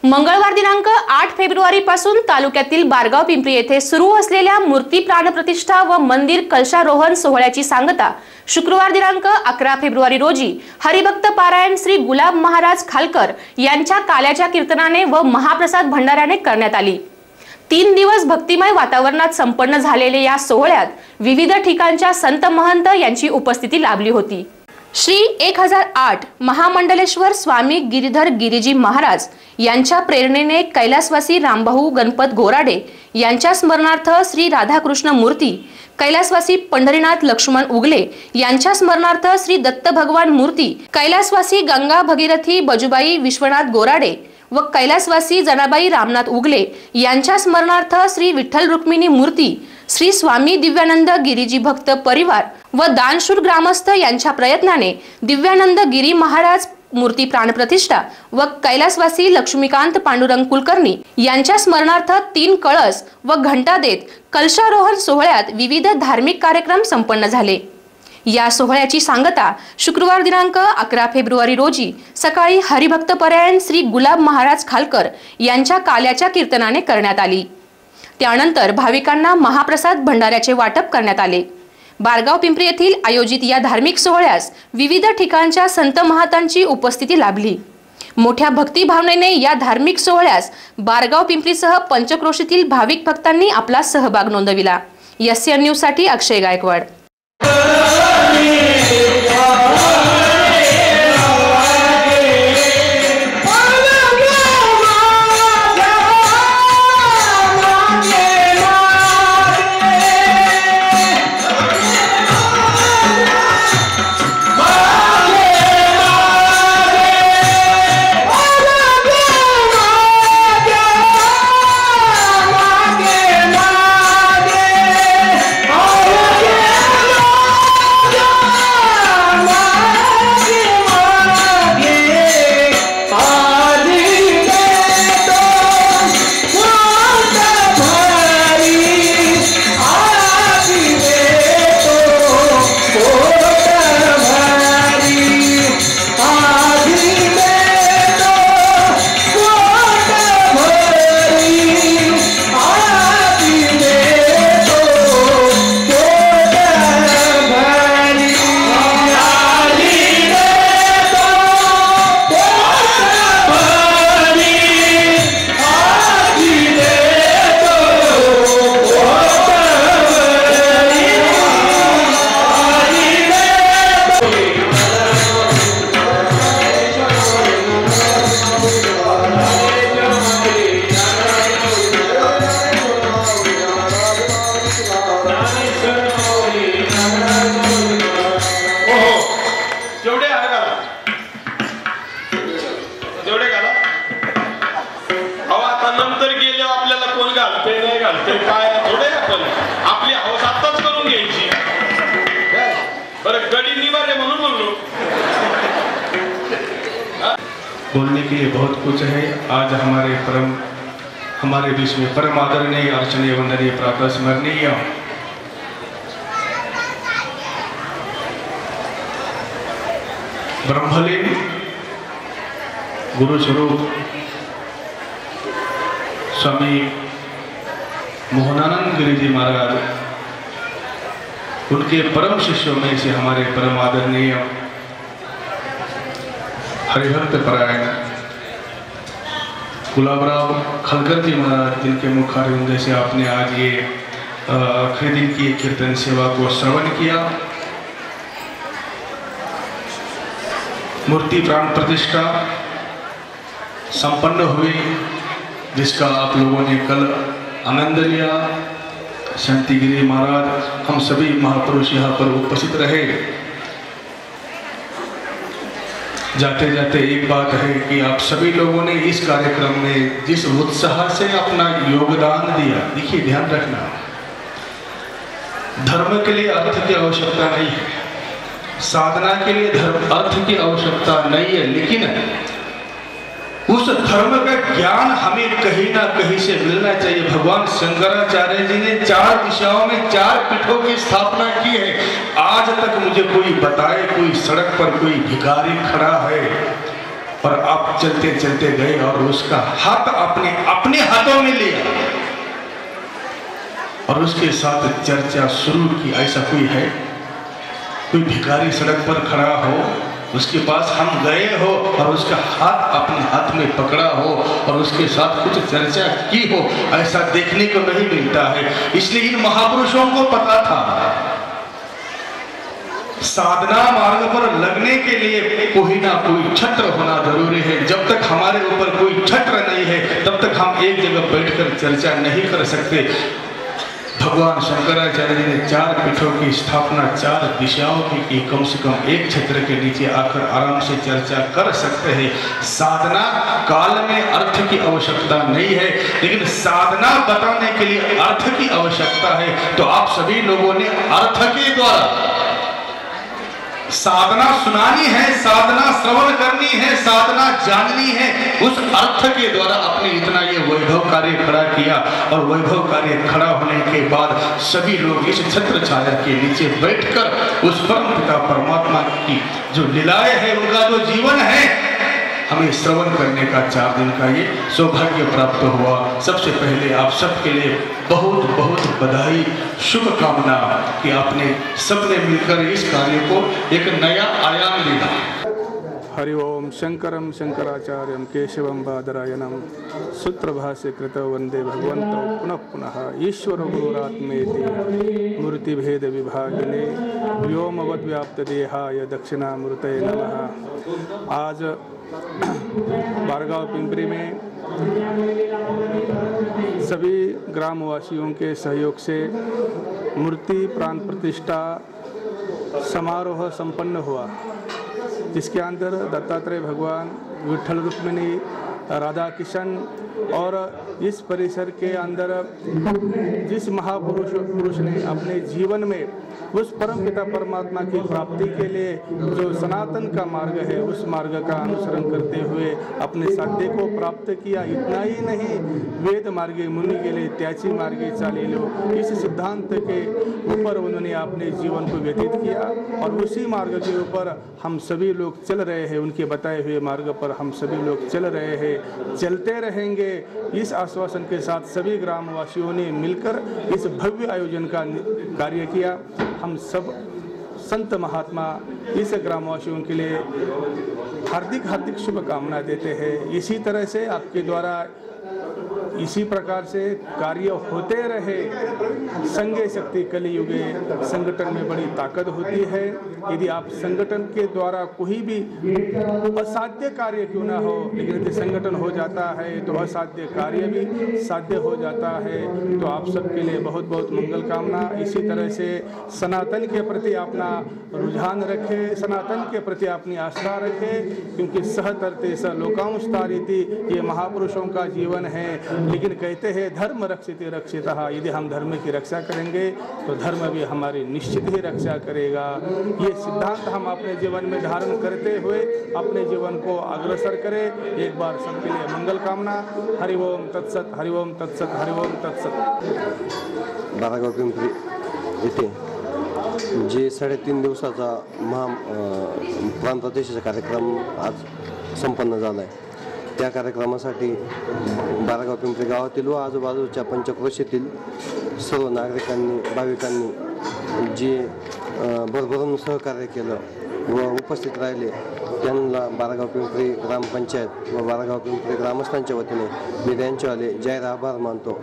मंगळवार दिनांक 8 फेब्रुवारी पासून तालुक्यातील बारगाव पिंपरी येथे सुरू असलेल्या मूर्ती प्राणप्रतिष्ठा व मंदिर कलशारोहण सोहळ्याची सांगता शुक्रवार दिनांक 11 फेब्रुवारी रोजी हरिभक्त पारायण श्री गुलाब महाराज खालकर यांच्या काल्याच्या कीर्तनाने व महाप्रसाद भंडाऱ्याने करण्यात आली। 3 दिवस भक्तिमय वातावरणात संपन्न झालेल्या या सोहळ्यात विविध ठिकाणच्या संत महंत यांची उपस्थिती लाभली होती। श्री 1008 महामंडलेश्वर स्वामी गिरीधर गिरीजी महाराज यांच्या प्रेरणेने कैलासवासी रामभाऊ गणपत गोराडे यांच्या स्मरणार्थ श्री राधाकृष्ण मूर्ती, कैलासवासी पंढरीनाथ लक्ष्मण उगले यांच्या स्मरणार्थ श्री दत्त भगवान मूर्ती, कैलासवासी गंगा भगीरथी बजुबाई विश्वनाथ गोराडे व कैलासवासी जनाबाई रामनाथ उगले यांच्या स्मरणार्थ श्री विठ्ठल रुक्मिणी मूर्ती, श्री स्वामी दिव्यानंद गिरीजी भक्त परिवार व दानशूर ग्रामस्थ यांच्या प्रयत्नाने दिव्यानंद गिरी महाराज मूर्ती प्राणप्रतिष्ठा व कैलासवासी लक्ष्मीकांत पांडुरंग कुलकर्णी यांच्या स्मरणार्थ 3 कळस व घंटा देत कलशारोहण सोहळ्यात विविध धार्मिक कार्यक्रम संपन्न झाले। या सोहळ्याची सांगता शुक्रवार दिनांक 11 फेब्रुवारी रोजी सकाळी हरिभक्त पारायण श्री गुलाब महाराज खालकर यांच्या काल्याच्या कीर्तनाने करण्यात आली। त्यानंतर भाविकांना महाप्रसाद भंडाऱ्याचे वाटप करण्यात आले। बारगाव पिंपरी येथील आयोजित या धार्मिक सोहळ्यास विविध ठिकाणच्या संत महंतांची उपस्थिती लाभली। मोठ्या भक्ती भावनेने या धार्मिक सोहळ्यास बारगाव पिंपरीसह पंचक्रोशीतील भाविक भक्तांनी आपला सहभाग नोंदविला। एससीएन न्यूज साठी अक्षय गायकवाड। बोलने के लिए बहुत कुछ है। आज हमारे बीच में परम आदरणीय अर्चनीय वंदनीय प्रातः स्मरणीय ब्रह्मलीन गुरु स्वरूप स्वामी मोहनानंद गिरिजी महाराज, उनके परम शिष्यों में से हमारे परम आदरणीय हरिभक्त पारायण गुलाबराव खालकर जी महाराज, जिनके मुखारविंद से आपने आज ये आखिरी दिन की कीर्तन सेवा को श्रवण किया। मूर्ति प्राण प्रतिष्ठा संपन्न हुई, जिसका आप लोगों ने कल आनंद लिया। शांतिगिरी महाराज, हम सभी महापुरुष यहाँ पर उपस्थित रहे। जाते जाते एक बात है कि आप सभी लोगों ने इस कार्यक्रम में जिस उत्साह से अपना योगदान दिया, देखिए ध्यान रखना, धर्म के लिए अर्थ की आवश्यकता नहीं है, साधना के लिए अर्थ की आवश्यकता नहीं है, लेकिन उस धर्म का ज्ञान हमें कहीं ना कहीं से मिलना चाहिए। भगवान शंकराचार्य जी ने 4 दिशाओं में 4 पीठों की स्थापना की है। आज तक मुझे कोई बताए, कोई सड़क पर कोई भिखारी खड़ा है और आप चलते चलते गए और उसका हाथ अपने हाथों में लिया और उसके साथ चर्चा शुरू की। ऐसा कोई है? कोई भिखारी सड़क पर खड़ा हो, उसके पास हम गए हो और उसका हाथ अपने हाथ में पकड़ा हो और उसके साथ कुछ चर्चा की हो, ऐसा देखने को नहीं मिलता है। इसलिए इन महापुरुषों को पता था साधना मार्ग पर लगने के लिए कोई ना कोई छत्र होना जरूरी है। जब तक हमारे ऊपर कोई छत्र नहीं है तब तक हम एक जगह बैठकर चर्चा नहीं कर सकते। भगवान शंकराचार्य जी ने 4 पीठों की स्थापना 4 दिशाओं की कम से कम एक छत्र के नीचे आकर आराम से चर्चा कर सकते हैं। साधना काल में अर्थ की आवश्यकता नहीं है, लेकिन साधना बताने के लिए अर्थ की आवश्यकता है। तो आप सभी लोगों ने अर्थ के द्वारा साधना सुनानी है, साधना श्रवण करनी है, साधना जाननी है। उस अर्थ के द्वारा अपने इतना ये वैभव कार्य खड़ा किया और वैभव कार्य खड़ा होने के बाद सभी लोग इस छत्र छाया के नीचे बैठकर उस परम पिता परमात्मा की जो लीलाएं है, उनका जो जीवन है, हमें श्रवण करने का 4 दिन का ये सौभाग्य प्राप्त हुआ। सबसे पहले आप सबके लिए बहुत बहुत बधाई, शुभकामना कि आपने सबने मिलकर इस कार्य को एक नया आयाम दिया। हरि ओम शंकरम शंकराचार्यम केशवम बादरायणम सूत्रभाष्य कृत वंदे भगवंतो पुनः पुनः ईश्वर गुरुरात्मेति मूर्तिभेद विभागिने व्योमवद् व्याप्त देहाय दक्षिणामूर्तये नमः। आज बारगांव पिंपरी में सभी ग्रामवासियों के सहयोग से मूर्ति प्राण प्रतिष्ठा समारोह संपन्न हुआ, जिसके अंदर दत्तात्रेय भगवान, विठ्ठल रुक्मिणी, राधा किशन और इस परिसर के अंदर जिस महापुरुष ने अपने जीवन में उस परम पिता परमात्मा की प्राप्ति के लिए जो सनातन का मार्ग है उस मार्ग का अनुसरण करते हुए अपने साध्य को प्राप्त किया। इतना ही नहीं, वेद मार्गे मुनि गेले त्याची मार्गे चालिलो, इस सिद्धांत के ऊपर उन्होंने अपने जीवन को व्यतीत किया और उसी मार्ग के ऊपर हम सभी लोग चल रहे हैं। उनके बताए हुए मार्ग पर हम सभी लोग चल रहे हैं, चलते रहेंगे। इस आश्वासन के साथ सभी ग्रामवासियों ने मिलकर इस भव्य आयोजन का कार्य किया। हम सब संत महात्मा इस ग्रामवासियों के लिए हार्दिक हार्दिक शुभकामना देते हैं। इसी तरह से आपके द्वारा इसी प्रकार से कार्य होते रहे। संगे शक्ति कलियुगे, संगठन में बड़ी ताकत होती है। यदि आप संगठन के द्वारा कोई भी असाध्य कार्य क्यों ना हो, लेकिन यदि संगठन हो जाता है तो असाध्य कार्य भी साध्य हो जाता है। तो आप सबके लिए बहुत बहुत मंगल कामना। इसी तरह से सनातन के प्रति अपना रुझान रखें, सनातन के प्रति अपनी आस्था रखें, क्योंकि सहतरते स लोकांस्तारिति ये महापुरुषों का जीवन है। लेकिन कहते हैं धर्म रक्षिते रक्षितः, यदि हम धर्म की रक्षा करेंगे तो धर्म भी हमारी निश्चित ही रक्षा करेगा। ये सिद्धांत हम अपने जीवन में धारण करते हुए अपने जीवन को अग्रसर करें। एक बार सबके लिए मंगल कामना। हरि ओम तत्सत, हरि ओम तत्सत, हरि ओम तत्सत। बारगाव पिंपरी येथे जे 3.5 दिवसाचा प्राणप्रतिष्ठेचा कार्यक्रम आज संपन्न झाला आहे। त्या कार्यक्रमासाठी बारगाव पिंपरी गावातील व आजूबाजूच्या पंचक्रोशीतील सर्व नागरिकांनी, भाविकांनी जे भरभरून सहकार्य केलं व उपस्थित राहिले त्यांना बारगाव पिंपरी ग्रामपंचायत व बारगाव पिंपरी ग्रामस्थांच्या वतीने मी त्यांच्यावाले जाहीर आभार मानतो।